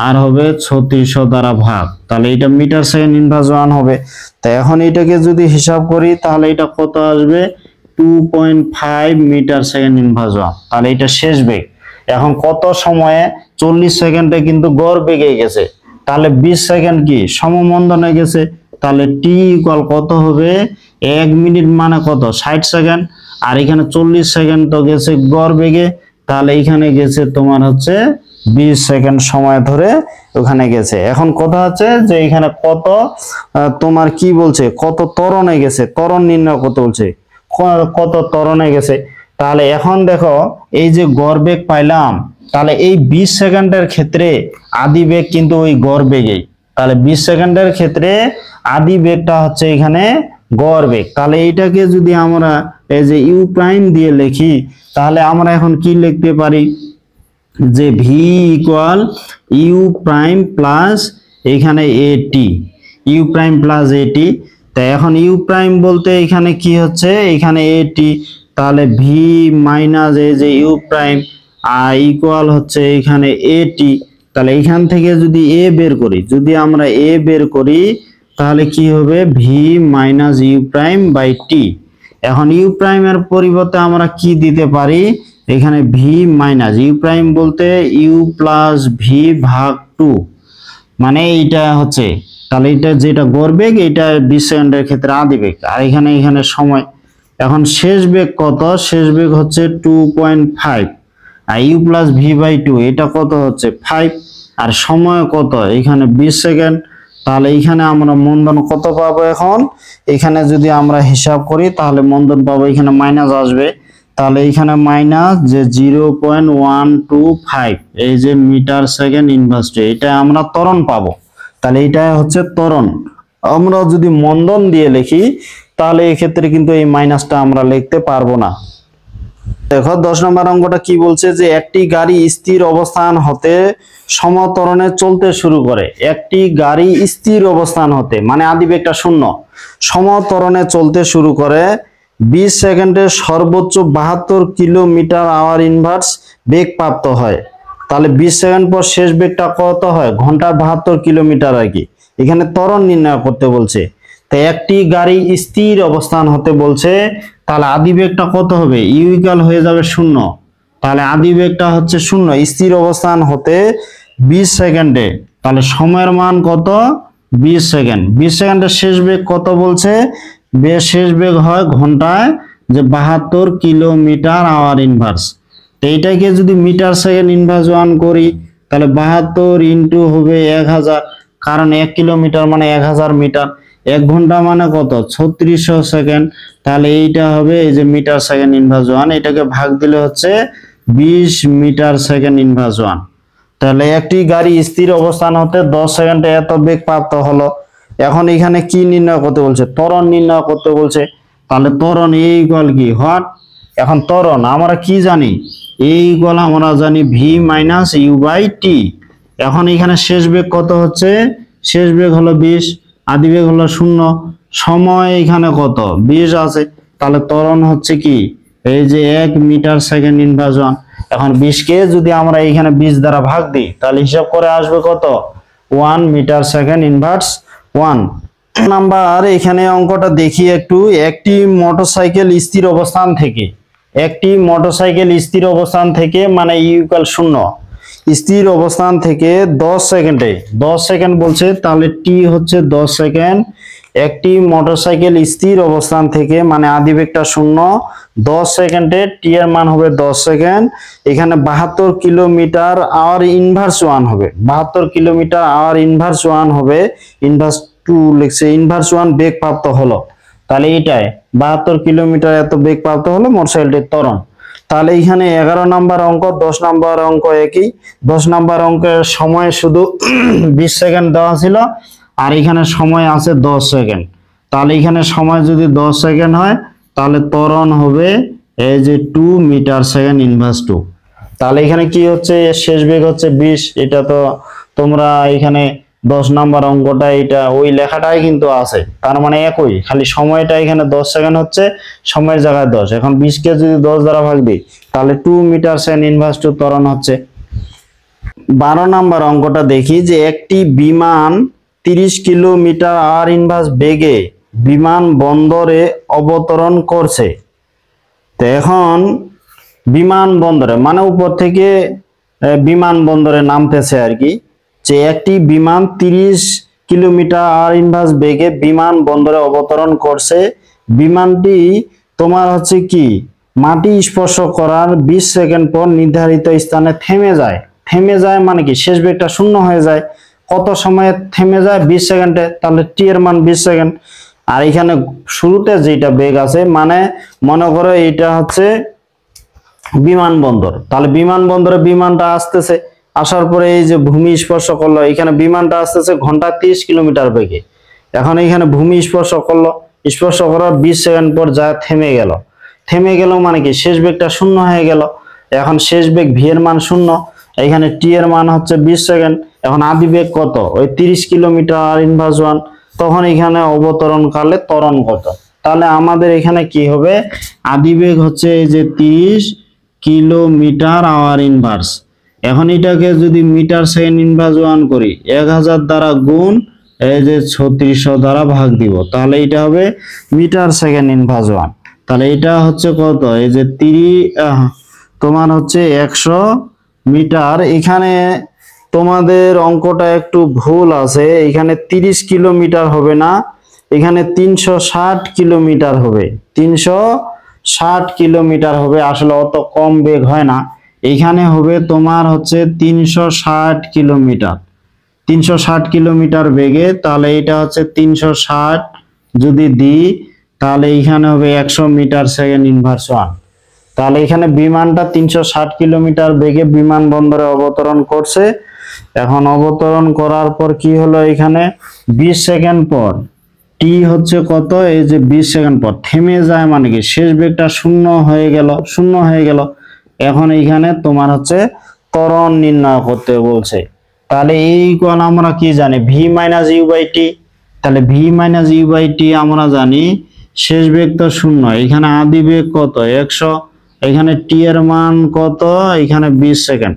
আর হবে 3600 দ্বারা ভাগ, তাহলে এটা মিটার সেকেন্ড ইনভার্স 1 হবে। তো এখন এটাকে যদি হিসাব করি তাহলে এটা কত আসবে 2.5 মিটার সেকেন্ড ইনভার্স 1। তাহলে এটা শেষ বেগ। এখন কত সময়ে 40 সেকেন্ডে কিন্তু গড় বেগে গেছে, তাহলে 20 সেকেন্ড কি সমমন্দনে গেছে। তাহলে টি ইকুয়াল কত হবে 1 মিনিট মানে কত 60 সেকেন্ড, আর এখানে 40 সেকেন্ড তো গেছে গড় বেগে, তাহলে এখানে গেছে তোমার হচ্ছে 20 সেকেন্ড সময় ধরে ওখানে গেছে। এখন কথা হচ্ছে যে এখানে কত তোমার কি বলছে কত ত্বরণে গেছে, ত্বরণ নির্ণয় করতে বলছে কত ত্বরণে গেছে। তাহলে এখন দেখো এই যে গড় বেগ পাইলাম, তাহলে এই 20 সেকেন্ডের ক্ষেত্রে আদি বেগ কিন্তু ওই গড় বেগেই। তাহলে 20 সেকেন্ডের ক্ষেত্রে আদি বেগটা হচ্ছে এখানে গড় বেগ। তাহলে এইটাকে যদি আমরা এই যে ইউ প্রাইম দিয়ে লিখি তাহলে আমরা এখন কি লিখতে পারি যে V equal you prime plus এখানে এটি, ইউ প্রাইম প্লাস এটি। তাই এখন ইউ প্রাইম বলতে এখানে কি হচ্ছে এখানে এটি, তাহলে ভি মাইনাস এই যে ইউ প্রাইম আর ইকুয়াল হচ্ছে এখানে এটি। তাহলে এখান থেকে যদি এ বের করি, যদি আমরা এ বের করি তাহলে কি হবে v minus u prime by t. এখন ইউ প্রাইমের পরিবর্তে আমরা কি দিতে পারি এখানে ভি মাইনাস ইউ প্রাইম বলতে ইউ প্লাস ভি ভাগ 2, মানে এইটা হচ্ছে তাহলে এটা যেটা গড় বেগ এটা 20 সেকেন্ডের ক্ষেত্রে আদি বেগ, আর এখানে সময়। এখন শেষ বেগ কত, শেষ বেগ হচ্ছে 2.5 আর ইউ প্লাস ভি বাই 2 এটা কত হচ্ছে 5, আর সময় কত এখানে 20 সেকেন্ড। তাহলে এখানে আমরা মন্দন কত পাবো, এখন এখানে যদি আমরা হিসাব করি তাহলে মন্দন পাবো এখানে মাইনাস আসবে, তাহলে এখানে মাইনাস যে 0.125 এই যে মিটার সেকেন্ড ইনভার্স 2 এটা আমরা ত্বরণ পাবো। তাহলে এটা হচ্ছে ত্বরণ। আমরা যদি মন্দন দিয়ে লিখি তাহলে এই ক্ষেত্রে কিন্তু এই মাইনাসটা আমরা লিখতে পারবো না। দেখো 10 নম্বর অঙ্কটা কি বলছে যে একটি গাড়ি স্থির অবস্থান হতে সমত্বরণে চলতে শুরু করে। একটি গাড়ি স্থির অবস্থান হতে মানে আদি বেগটা 0 সমত্বরণে চলতে শুরু করে 20 সেকেন্ডে সর্বোচ্চ 72 কিলোমিটার আওয়ার ইনভার্স বেগ প্রাপ্ত হয়। তাহলে 20 সেকেন্ড পর শেষ বেগটা কত হয় ঘন্টায় 72 কিলোমিটার আর কি। এখানে ত্বরণ নির্ণয় করতে বলছে। তো একটি গাড়ি স্থির অবস্থান হতে বলছে, তাহলে আদি বেগটা কত হবে ইউ ইকুয়াল হয়ে যাবে 0। তাহলে আদি বেগটা হচ্ছে 0 স্থির অবস্থান হতে 20 সেকেন্ডে, তাহলে সময়ের মান কত 20 সেকেন্ড। 20 সেকেন্ডের শেষ বেগ কত বলছে, শেষ বেগ হয় ঘন্টায় যে 72 কিলোমিটার আওয়ার ইনভার্স। তো এইটাকে যদি মিটার সেকেন্ড ইনভার্স 1 করি তাহলে 72 ইন্টু হবে 1000, কারণ 1 কিলোমিটার মানে 1000 মিটার, 1 ঘন্টা মানে কত 3600 সেকেন্ড। তাহলে এইটা হবে এই যে মিটার সেকেন্ড ইনভার্স 1, এটাকে ভাগ দিলে হচ্ছে 20 মিটার সেকেন্ড ইনভার্স 1। তাহলে একটি গাড়ি স্থির অবস্থান হতে 10 সেকেন্ডে এত বেগ প্রাপ্ত হলো। এখন এখানে কি নির্ণয় করতে বলছে, ত্বরণ নির্ণয় করতে বলছে। তাহলে ত্বরণ এ ইকুয়াল কি হোয়াট, এখন ত্বরণ আমরা কি জানি এ ইকুয়াল আমরা জানি v minus u by t. এখন এখানে শেষ বেগ কত হচ্ছে, শেষ বেগ হলো 20, আদি বেগ হলো 0, সময় এখানে কত 20 আছে। তাহলে ত্বরণ হচ্ছে কি এই যে 1 মিটার সেকেন্ড ইনভার্স 1। এখন 20 কে যদি আমরা এখানে 20 দ্বারা ভাগ দিই তাহলে হিসাব করে আসবে কত 1 মিটার সেকেন্ড ইনভার্স 1 নাম্বার। এখানে অঙ্কটা দেখি একটু, একটি মোটরসাইকেল স্থির অবস্থান থেকে একটি মোটরসাইকেল স্থির অবস্থান থেকে মানে ইকুয়াল 0 স্থির অবস্থান থেকে 10 সেকেন্ডে 10 সেকেন্ড বলছে, তাহলে টি হচ্ছে 10 সেকেন্ড। একটি মোটরসাইকেল স্থির অবস্থান থেকে মানে আদিবেগটা 0, 10 সেকেন্ডে টি এর মান হবে 10 সেকেন্ড। এখানে 72 কিলোমিটার আওয়ার ইনভার্স 1 হবে, 72 কিলোমিটার আওয়ার ইনভার্স 1 হবে, ইনভার্স 2 লিখছে, ইনভার্স 1 বেগ প্রাপ্ত হলো। তাহলে এটাই 72 কিলোমিটার এত বেগ প্রাপ্ত হলো মোটরসাইকেলটির ত্বরণ। তাহলে এখানে 11 নম্বর অঙ্ক 10 নম্বর অঙ্ক একই। 10 নম্বর অঙ্কের সময় শুধু 20 সেকেন্ড দেওয়া ছিল, আর এখানে সময় আছে 10 সেকেন্ড। তাহলে এখানে সময় যদি 10 সেকেন্ড হয় তাহলে ত্বরণ হবে এই যে 2 মিটার সেকেন্ড ইনভার্স 2। তাহলে এখানে কি হচ্ছে, শেষ বেগ হচ্ছে 20। এটা তো তোমরা এখানে 10 নম্বর অঙ্কটা এটা ওই লেখাটাই কিন্তু আছে, তার মানে একই, খালি সময়টা এখানে 10 সেকেন্ড হচ্ছে, সময়ের জায়গায় 10। এখন 20 কে যদি 10 দ্বারা ভাগ দিই তাহলে 2 মিটার সেকেন্ড ইনভার্স 2 ত্বরণ হচ্ছে। 12 নম্বর অঙ্কটা দেখি যে একটি বিমান 30 কিলোমিটার আওয়ার ইনভার্স বেগে বিমান বন্দরে অবতরণ করছে। তো এখন বিমান বন্দরে মানে উপর থেকে বিমান বন্দরে নামতেছে আর কি, যে একটি বিমান 30 কিলোমিটার আওয়ার ইনভার্স বেগে বিমান বন্দরে অবতরণ করছে। বিমানটি তোমার হচ্ছে কি মাটি স্পর্শ করার 20 সেকেন্ড পর নির্ধারিত স্থানে থেমে যায়। থেমে যায় মানে কি শেষ বেগটা 0 হয়ে যায়। কত সময়ে থেমে যায়? 20 সেকেন্ডে। তাহলে টি এর মান 20 সেকেন্ড। আর এখানে শুরুতে যেটা বেগ আছে মানে মনে করো এটা হচ্ছে বিমানবন্দর, তাহলে বিমানবন্দরে বিমানটা আসতেছে, আসার পরে এই যে ভূমি স্পর্শ করলো, এখানে বিমানটা আসতেছে ঘন্টা 30 কিলোমিটার বেগে। এখন এখানে ভূমি স্পর্শ করলো, স্পর্শ করার 20 সেকেন্ড পর যা থেমে গেল। থেমে গেল মানে কি শেষ বেগটা 0 হয়ে গেল। এখন শেষ বেগ ভি এর মান 0, এখানে টি এর মান হচ্ছে 20 সেকেন্ড। এখন আদি বেগ কত? ওই 30 কিলোমিটার ইনভার্স 1। তখন এখানে অবতরণ কালে ত্বরণ কত? তাহলে আমাদের এখানে কি হবে, আদি বেগ হচ্ছে এই যে 30 কিলোমিটার আওয়ার ইনভার্স। এখন এটাকে যদি মিটার সেকেন্ড ইনভার্স 1 করি, 1000 দ্বারা গুণ এই যে 3600 দ্বারা ভাগ দিব, তাহলে এটা হবে মিটার সেকেন্ড ইনভার্স 1। তাহলে এটা হচ্ছে কত? এই যে 30 তোমার হচ্ছে 100 মিটার। এখানে তোমাদের অঙ্কটা একটু ভুল আছে, এখানে 30 কিলোমিটার হবে না, এখানে 360 কিলোমিটার হবে। 360 কিলোমিটার হবে, আসলে অত কম বেগ হয় না। এখানে হবে তোমার হচ্ছে 360 কিলোমিটার, 360 কিলোমিটার বেগে। তাহলে এটা হচ্ছে 360 যদি দিই তাহলে এখানে হবে 100 মিটার সেকেন্ড ইনভার্স 1। তাহলে এখানে বিমানটা 360 কিলোমিটার বেগে বিমানবন্দরে অবতরণ করছে। এখন অবতরণ করার পর কি হলো, এখানে 20 সেকেন্ড পর টি হচ্ছে কত? এই যে 20 সেকেন্ড পর থেমে যায় মানে কি শেষ বেগটা 0 হয়ে গেল, 0 হয়ে গেল। এখন এইখানে তোমার হচ্ছে ত্বরণ নির্ণয় করতে বলছে। তাহলে এই ইকুয়াল আমরা কি জানি, ভি মাইনাস ইউ বাই টি। তাহলে ভি মাইনাস ইউ বাই টি আমরা জানি, শেষ বেগ তো 0, এখানে আদি বেগ কত? 100, এখানে টি এর মান কত? এখানে 20 সেকেন্ড।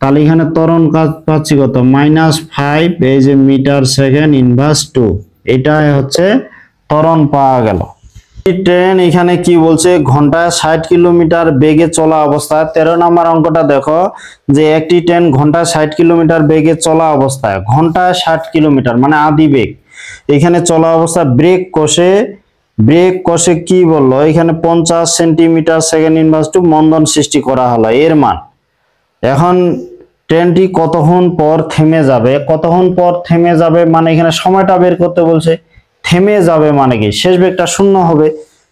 তাহলে এখানে ত্বরণ কাজ পাচ্ছি কত? -5 এই যে মিটার সেকেন্ড ইনভার্স 2। এটাই হচ্ছে ত্বরণ পাওয়া গেল। ট্রেন এখানে কি বলছে, ঘন্টায় 60 কিলোমিটার বেগে চলা অবস্থায়। 13 নম্বর অঙ্কটা দেখো যে একটি ট্রেন ঘন্টায় 60 কিলোমিটার বেগে চলা অবস্থায়, ঘন্টায় 60 কিলোমিটার মানে আদি বেগ, এখানে চলা অবস্থায় ব্রেক কষে কি বললো, এখানে 50 সেন্টিমিটার সেকেন্ড ইনভার্স 2 মন্দন সৃষ্টি করা হলো এর মান। এখন ট্রেনটি কতক্ষণ পর থেমে যাবে? কতক্ষণ পর থেমে যাবে মানে এখানে সময়টা বের করতে বলছে। থেমে যাবে মানে কি শেষ বেগটা 0 হবে।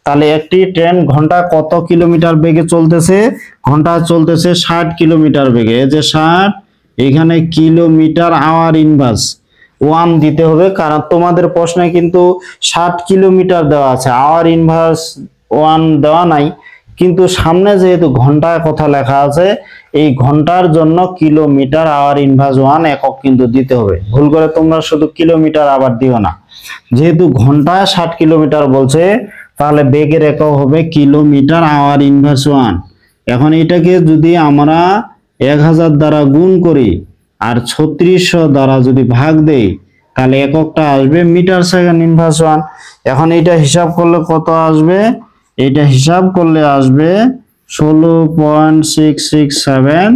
তাহলে একটি ট্রেন ঘন্টা কত কিলোমিটার বেগে চলতেছে? ঘন্টা চলতেছে 60 কিলোমিটার বেগে। এই যে 60, এখানে কিলোমিটার আওয়ার ইনভার্স 1 দিতে হবে, কারণ তোমাদের প্রশ্নে কিন্তু 60 কিলোমিটার দেওয়া আছে, আওয়ার ইনভার্স 1 দেওয়া নাই। কিন্তু সামনে যেহেতু ঘন্টায় কথা লেখা আছে, এই ঘন্টার জন্য কিলোমিটার আওয়ার ইনভার্স 1 একক কিন্তু দিতে হবে। ভুল করে তোমরা শুধু কিলোমিটার আবার দিও না। যেহেতু ঘন্টায় 60 কিলোমিটার বলছে, তাহলে বেগের একক হবে কিলোমিটার আওয়ার ইনভার্স 1। এখন এটাকে যদি আমরা 1000 দ্বারা গুণ করি আর 3600 দ্বারা যদি ভাগ দেই, তাহলে এককটা আসবে মিটার সেকেন্ড ইনভার্স 1। এখন এটা হিসাব করলে কত আসবে? এটা হিসাব করলে আসবে 16.667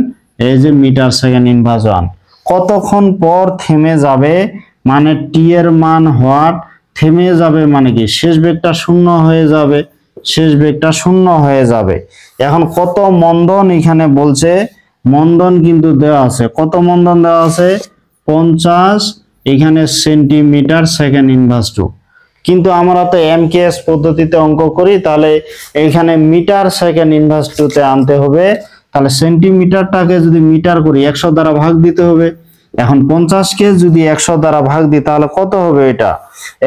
এই যে মিটার সেকেন্ড ইনভার্স 1। কতক্ষণ পর থেমে যাবে মানে টি এর মান হোয়াট, থেমে যাবে মানে কি শেষ বেগটা শূন্য হয়ে যাবে, শেষ বেগটা শূন্য হয়ে যাবে। এখন কত মন্দন এখানে বলছে, মন্দন কিন্তু দেওয়া আছে, কত মন্দন দেওয়া আছে 50 এখানে সেন্টিমিটার সেকেন্ড ইনভার্স 2। কিন্তু আমরা তো এমকেএস পদ্ধতিতে অঙ্ক করি, তাহলে এখানে মিটার সেকেন্ড ইনভার্স 2 তে আনতে হবে। তাহলে সেন্টিমিটারটাকে যদি মিটার করি 100 দ্বারা ভাগ দিতে হবে। এখন 50 কে যদি 100 দ্বারা ভাগ দিই তাহলে কত হবে এটা,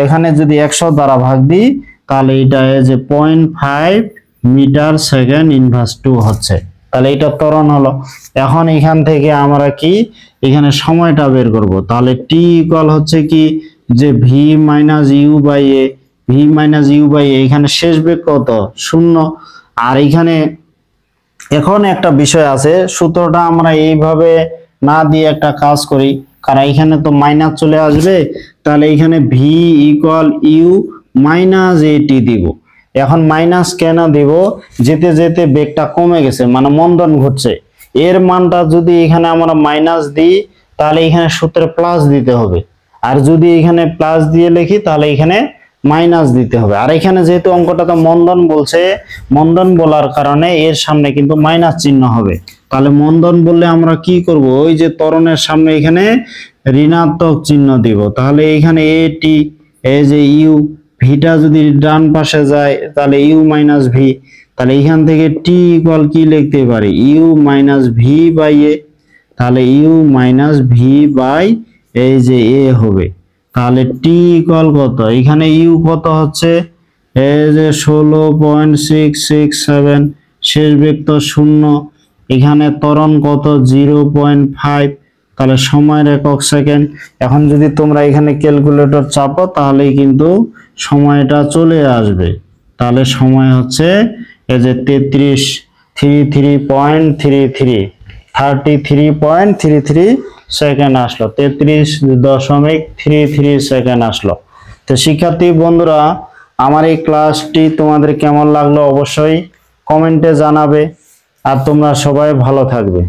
এখানে যদি 100 দ্বারা ভাগ দিই তাহলে এটা যে 0.5 মিটার সেকেন্ড ইনভার্স 2 হচ্ছে। তাহলে এটা ত্বরণ হলো। এখন এখান থেকে আমরা কি এখানে সময়টা বের করব। তাহলে টি ইকুয়াল হচ্ছে কি যে v minus u by a, v minus u by a, এখানে শেষ বেগ কত 0। আর এখানে এখন একটা বিষয় আছে, সূত্রটা আমরা এইভাবে না দিয়ে একটা কাজ করি, কারণ এখানে তো মাইনাস চলে আসবে। তাহলে এখানে ভি ইকুয়াল ইউ মাইনাস এটি দিব। এখন মাইনাস কেন দিব, যেতে যেতে বেগটা কমে গেছে মানে মন্দন ঘটছে, এর মানটা যদি এখানে আমরা মাইনাস দিই তাহলে এখানে সূত্রে প্লাস দিতে হবে, আর যদি এখানে প্লাস দিয়ে লিখি তাহলে এখানে মাইনাস দিতে হবে। আর এখানে যেহেতু অঙ্কটাতে মন্দন বলছে, মন্দন বলার কারণে এর সামনে কিন্তু মাইনাস চিহ্ন হবে। তাহলে মন্দন বললে আমরা কি করব, ওই যে ত্বরণের সামনে এখানে ঋণাত্মক চিহ্ন দিব। তাহলে এখানে এটি এই যে ইউ, ভিটা যদি ডান পাশে যায় তাহলে ইউ মাইনাস ভি। তাহলে এখান থেকে টি ইকুয়াল কি লিখতে পারি, you minus v by a. তাহলে ইউ মাইনাস ভি বাই এই যে এ হবে। তাহলে টি ইকুয়াল কত, এখানে ইউ কত হচ্ছে এই যে 16.667, শেষ বেগ তো 0, এখানে ত্বরণ কত 0.5, তাহলে সময়ের একক সেকেন্ড। এখন যদি তোমরা এখানে ক্যালকুলেটর চাপো তাহলেই কিন্তু সময়টা চলে আসবে। তাহলে সময় হচ্ছে এই যে 33.33 সেকেন্ড আসলো, 33.33 সেকেন্ড আসলো। তো শিক্ষার্থী বন্ধুরা, আমার এই ক্লাসটি তোমাদের কেমন লাগলো অবশ্যই কমেন্টে জানাবে। আর তোমরা সবাই ভালো থাকবে।